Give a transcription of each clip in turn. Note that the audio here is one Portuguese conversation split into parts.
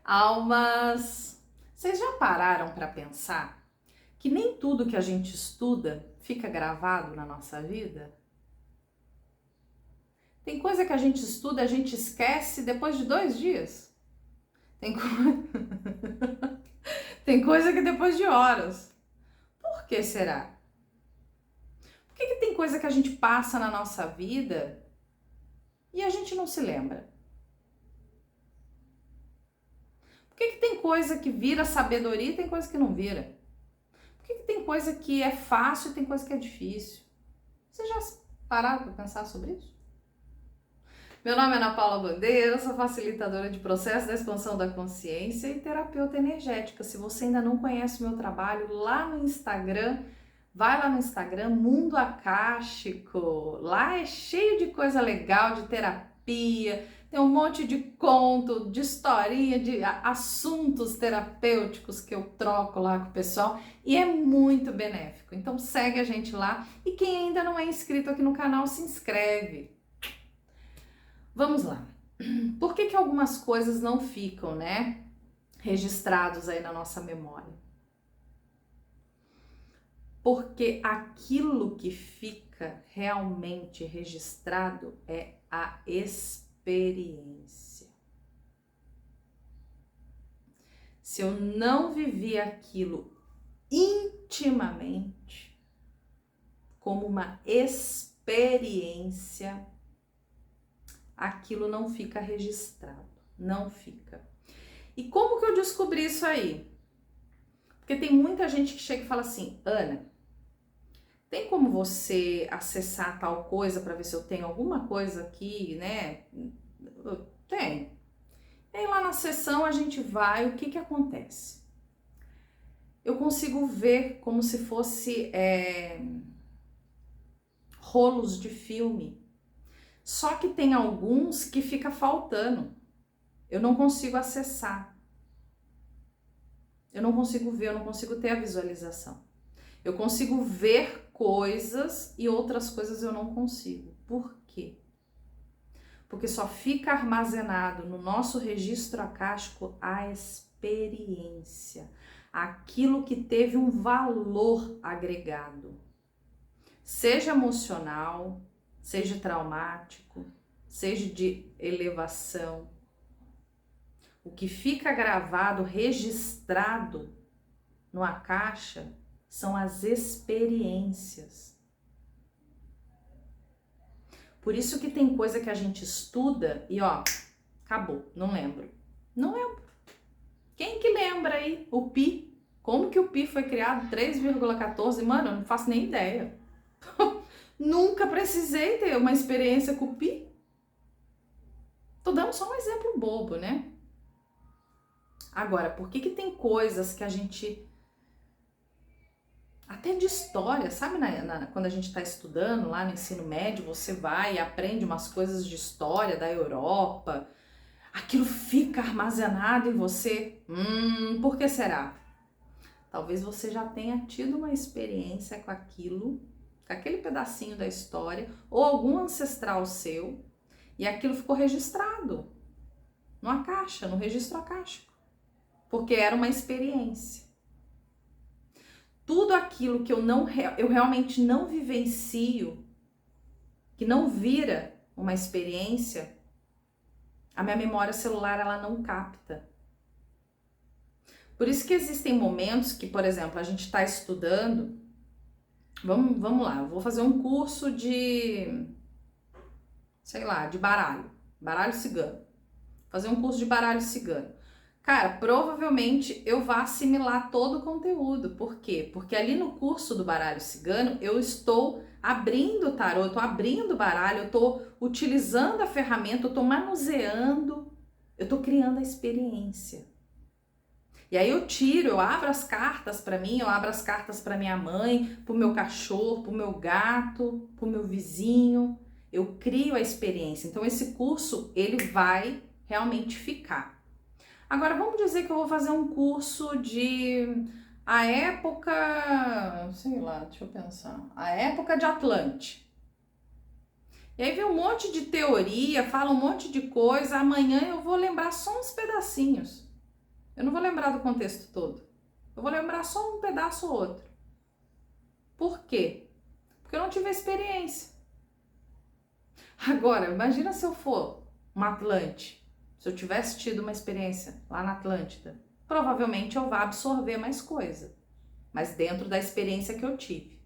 Almas, vocês já pararam para pensar que nem tudo que a gente estuda fica gravado na nossa vida? Tem coisa que a gente estuda e a gente esquece depois de 2 dias. Tem, co... Tem coisa que depois de horas. Por que será? Por que tem coisa que a gente passa na nossa vida e a gente não se lembra? Por que tem coisa que vira sabedoria e tem coisa que não vira? Por que tem coisa que é fácil e tem coisa que é difícil? Vocês já pararam para pensar sobre isso? Meu nome é Ana Paula Bandeira, eu sou facilitadora de processo da expansão da consciência e terapeuta energética. Se você ainda não conhece o meu trabalho, lá no Instagram, vai lá no Instagram, Mundo Akáshico. Lá é cheio de coisa legal, de terapia, tem um monte de conto, de historinha, de assuntos terapêuticos que eu troco lá com o pessoal e é muito benéfico. Então segue a gente lá e quem ainda não é inscrito aqui no canal, se inscreve. Vamos lá. Por que algumas coisas não ficam, né, registrados aí na nossa memória? Porque aquilo que fica realmente registrado é a experiência. Se eu não vivi aquilo intimamente, como uma experiência, aquilo não fica registrado, não fica. E como que eu descobri isso aí? Porque tem muita gente que chega e fala assim, Ana, tem como você acessar tal coisa para ver se eu tenho alguma coisa aqui, né? Tem. E aí lá na sessão a gente vai, o que que acontece? Eu consigo ver como se fosse rolos de filme. Só que tem alguns que fica faltando. Eu não consigo acessar. Eu não consigo ver, eu não consigo ter a visualização. Eu consigo ver coisas e outras coisas eu não consigo. Por quê? Porque só fica armazenado no nosso registro akáshico a experiência, aquilo que teve um valor agregado, seja emocional, seja traumático, seja de elevação. O que fica gravado, registrado no akasha são as experiências. Por isso que tem coisa que a gente estuda e ó, acabou, não lembro. Não lembro. Quem que lembra aí o pi? Como que o pi foi criado? 3,14? Mano, eu não faço nem ideia. Nunca precisei ter uma experiência com o pi. Tô dando só um exemplo bobo, né? Agora, por que tem coisas que a gente... Até de história, sabe quando a gente está estudando lá no ensino médio, você vai e aprende umas coisas de história da Europa, aquilo fica armazenado em você. Por que será? Talvez você já tenha tido uma experiência com aquilo, com aquele pedacinho da história, ou algum ancestral seu, e aquilo ficou registrado no akasha, no registro akáshico, porque era uma experiência. Tudo aquilo que eu realmente não vivencio, que não vira uma experiência, a minha memória celular ela não capta. Por isso que existem momentos que, por exemplo, a gente está estudando, vamos lá, eu vou fazer um curso de, sei lá, de baralho cigano. Fazer um curso de baralho cigano. Cara, provavelmente eu vou assimilar todo o conteúdo. Por quê? Porque ali no curso do baralho cigano, eu estou abrindo o tarô, eu estou abrindo o baralho, eu estou utilizando a ferramenta, eu estou manuseando, eu estou criando a experiência. E aí eu abro as cartas para mim, eu abro as cartas para minha mãe, para o meu cachorro, para o meu gato, para o meu vizinho. Eu crio a experiência. Então esse curso, ele vai realmente ficar. Agora, vamos dizer que eu vou fazer um curso de a época, sei lá, deixa eu pensar, a época de Atlante. E aí vem um monte de teoria, fala um monte de coisa, amanhã eu vou lembrar só uns pedacinhos. Eu não vou lembrar do contexto todo. Eu vou lembrar só um pedaço ou outro. Por quê? Porque eu não tive a experiência. Agora, imagina se eu for uma Atlante. Se eu tivesse tido uma experiência lá na Atlântida, provavelmente eu vá absorver mais coisa. Mas dentro da experiência que eu tive.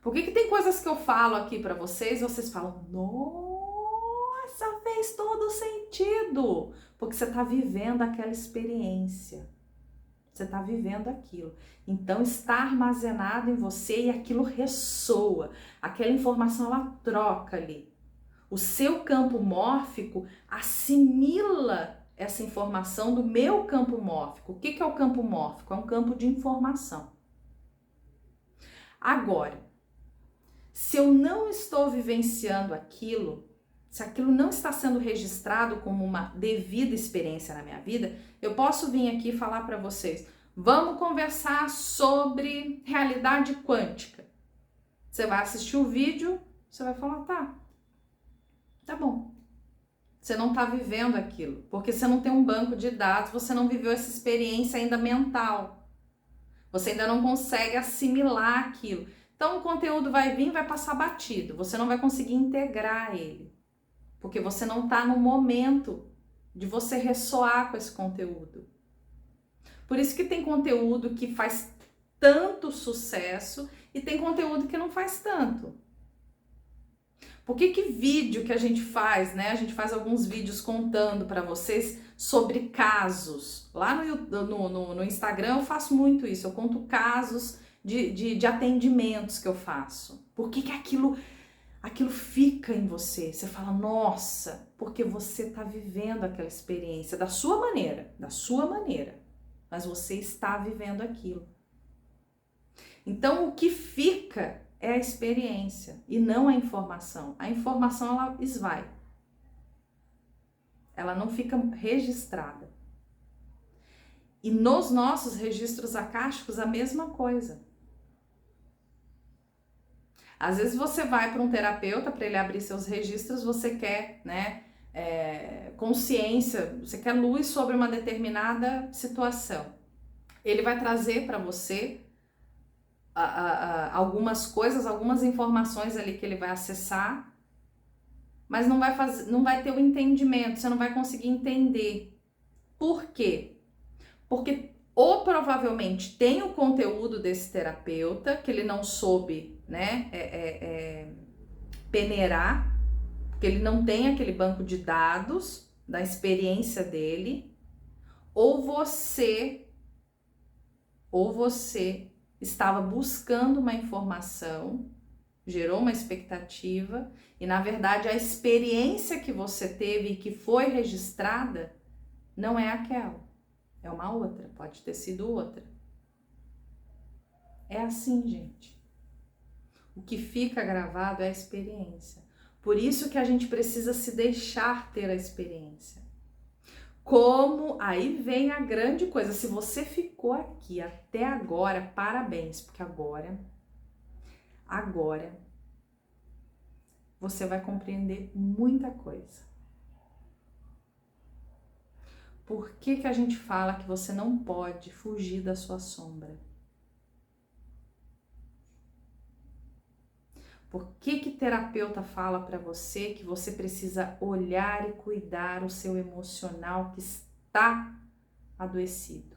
Por que tem coisas que eu falo aqui pra vocês e vocês falam, nossa, fez todo sentido. Porque você tá vivendo aquela experiência. Você tá vivendo aquilo. Então está armazenado em você e aquilo ressoa. Aquela informação ela troca ali. O seu campo mórfico assimila essa informação do meu campo mórfico. O que é o campo mórfico? É um campo de informação. Agora, se eu não estou vivenciando aquilo, se aquilo não está sendo registrado como uma devida experiência na minha vida, eu posso vir aqui falar para vocês, vamos conversar sobre realidade quântica. Você vai assistir o vídeo, você vai falar, tá bom. Você não está vivendo aquilo, porque você não tem um banco de dados, você não viveu essa experiência ainda mental. Você ainda não consegue assimilar aquilo. Então o conteúdo vai vir, vai passar batido. Você não vai conseguir integrar ele. Porque você não está no momento de você ressoar com esse conteúdo. Por isso que tem conteúdo que faz tanto sucesso e tem conteúdo que não faz tanto. Por que vídeo que a gente faz, né? A gente faz alguns vídeos contando para vocês sobre casos. Lá no Instagram eu faço muito isso. Eu conto casos de atendimentos que eu faço. Por que aquilo fica em você? Você fala, nossa, porque você está vivendo aquela experiência da sua maneira. Mas você está vivendo aquilo. Então, o que fica é a experiência e não a informação. A informação, ela esvai. Ela não fica registrada. E nos nossos registros acásticos, a mesma coisa. Às vezes você vai para um terapeuta para ele abrir seus registros, você quer, né, consciência, você quer luz sobre uma determinada situação. Ele vai trazer para você algumas coisas, algumas informações ali que ele vai acessar, mas não vai ter o entendimento, você não vai conseguir entender. Por quê? Porque ou provavelmente tem o conteúdo desse terapeuta que ele não soube, né, peneirar, porque ele não tem aquele banco de dados da experiência dele, ou você estava buscando uma informação, gerou uma expectativa e na verdade a experiência que você teve e que foi registrada não é aquela, é uma outra, pode ter sido outra. É assim, gente. O que fica gravado é a experiência. Por isso que a gente precisa se deixar ter a experiência. Como aí vem a grande coisa, se você ficou aqui até agora, parabéns, porque agora você vai compreender muita coisa. Por que a gente fala que você não pode fugir da sua sombra? Por que terapeuta fala para você que você precisa olhar e cuidar o seu emocional que está adoecido?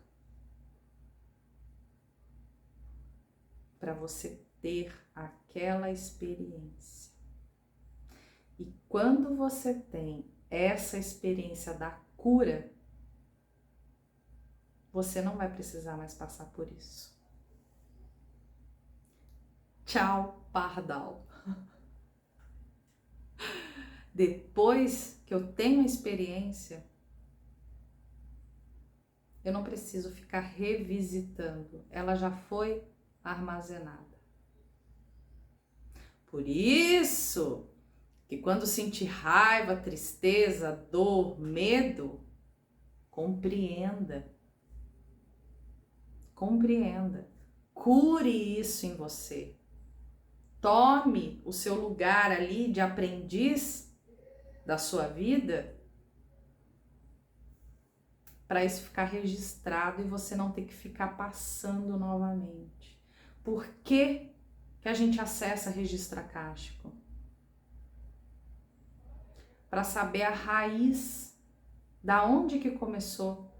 Para você ter aquela experiência. E quando você tem essa experiência da cura, você não vai precisar mais passar por isso. Tchau, pardal. Depois que eu tenho a experiência, eu não preciso ficar revisitando. Ela já foi armazenada. Por isso que quando sentir raiva, tristeza, dor, medo, compreenda. Cure isso em você. Tome o seu lugar ali de aprendiz da sua vida para isso ficar registrado e você não ter que ficar passando novamente. Por que que a gente acessa registro akáshico? Para saber a raiz, da onde que começou.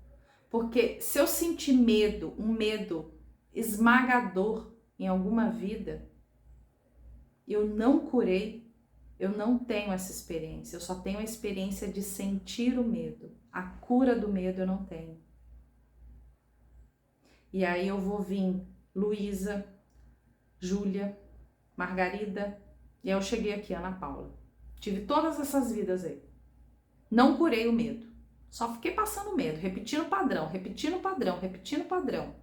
Porque se eu sentir medo, um medo esmagador em alguma vida, eu não curei, eu não tenho essa experiência, eu só tenho a experiência de sentir o medo. A cura do medo eu não tenho. E aí eu vou vir Luísa, Júlia, Margarida, e aí eu cheguei aqui, Ana Paula. Tive todas essas vidas aí. Não curei o medo. Só fiquei passando medo, repetindo o padrão, repetindo o padrão, repetindo o padrão.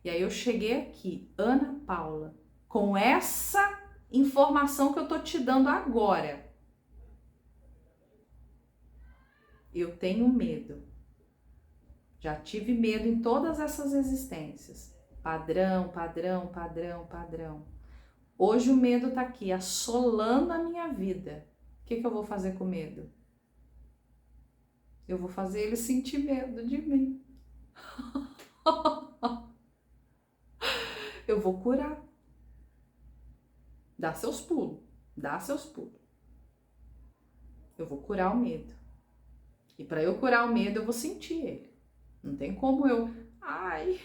E aí eu cheguei aqui, Ana Paula, com essa informação que eu tô te dando agora. Eu tenho medo. Já tive medo em todas essas existências. Padrão, padrão, padrão, padrão. Hoje o medo tá aqui, assolando a minha vida. O que eu vou fazer com o medo? Eu vou fazer ele sentir medo de mim. Eu vou curar. Dá seus pulos, dá seus pulos. Eu vou curar o medo. E para eu curar o medo, eu vou sentir ele. Não tem como eu, mas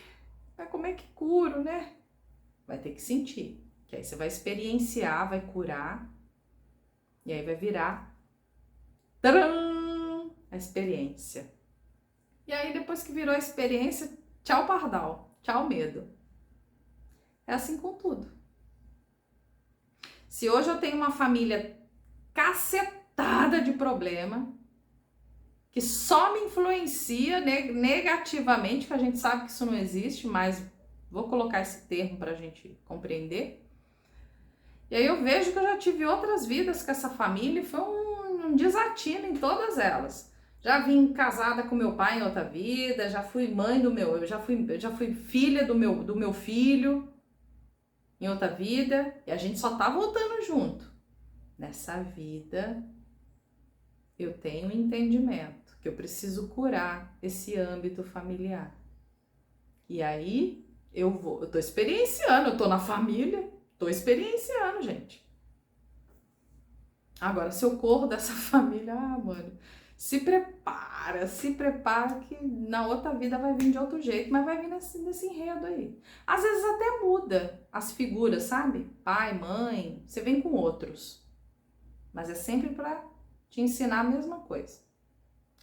como é que curo, né? Vai ter que sentir. Que aí você vai experienciar, vai curar. E aí vai virar tcharam, a experiência. E aí depois que virou a experiência, tchau pardal, tchau medo. É assim com tudo. Se hoje eu tenho uma família cacetada de problema, que só me influencia negativamente, que a gente sabe que isso não existe, mas vou colocar esse termo pra gente compreender. E aí eu vejo que eu já tive outras vidas com essa família e foi um desatino em todas elas. Já vim casada com meu pai em outra vida, já fui mãe do meu, já fui filha do meu filho em outra vida, e a gente só tá voltando junto. Nessa vida eu tenho um entendimento que eu preciso curar esse âmbito familiar. E aí eu tô experienciando, eu tô na família, tô experienciando, gente. Agora, se eu corro dessa família, mano, se prepara que na outra vida vai vir de outro jeito, mas vai vir nesse enredo aí. Às vezes até muda as figuras, sabe? Pai, mãe, você vem com outros. Mas é sempre pra te ensinar a mesma coisa.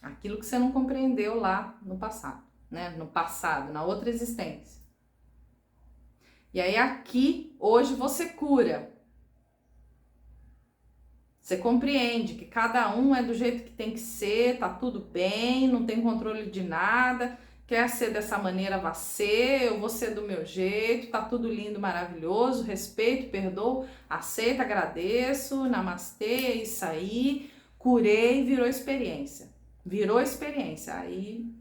Aquilo que você não compreendeu lá no passado, né? No passado, na outra existência. E aí aqui, hoje, você cura. Você compreende que cada um é do jeito que tem que ser, tá tudo bem, não tem controle de nada, quer ser dessa maneira, vá ser, eu vou ser do meu jeito, tá tudo lindo, maravilhoso, respeito, perdoo, aceito, agradeço, namastê, é isso aí, curei, virou experiência. Virou experiência, aí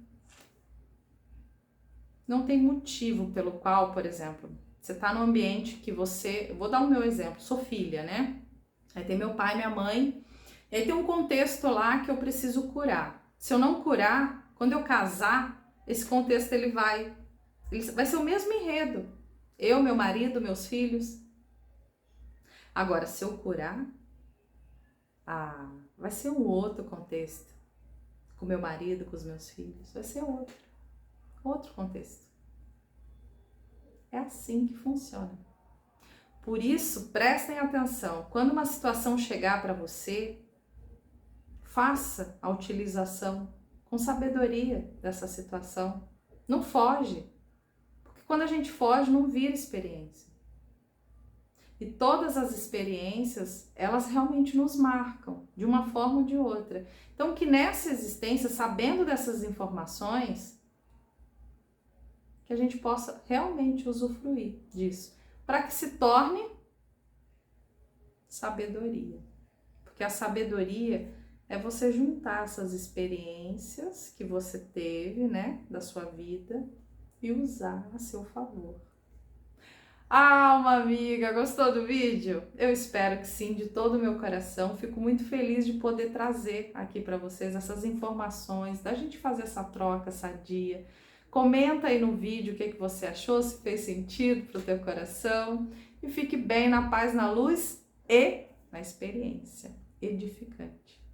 não tem motivo pelo qual, por exemplo, você tá num ambiente que você, eu vou dar o meu exemplo, sou filha, né? Aí tem meu pai, minha mãe, e aí tem um contexto lá que eu preciso curar. Se eu não curar, quando eu casar, esse contexto ele vai ser o mesmo enredo. Eu, meu marido, meus filhos. Agora, se eu curar, vai ser um outro contexto. Com meu marido, com os meus filhos, vai ser outro contexto. É assim que funciona. Por isso, prestem atenção, quando uma situação chegar para você, faça a utilização com sabedoria dessa situação. Não foge, porque quando a gente foge, não vira experiência. E todas as experiências, elas realmente nos marcam, de uma forma ou de outra. Então, que nessa existência, sabendo dessas informações, que a gente possa realmente usufruir disso, para que se torne sabedoria. Porque a sabedoria é você juntar essas experiências que você teve, né, da sua vida e usar a seu favor. Alma amiga, gostou do vídeo? Eu espero que sim, de todo o meu coração. Fico muito feliz de poder trazer aqui para vocês essas informações, da gente fazer essa troca sadia. Comenta aí no vídeo o que você achou, se fez sentido para o teu coração. E fique bem na paz, na luz e na experiência edificante.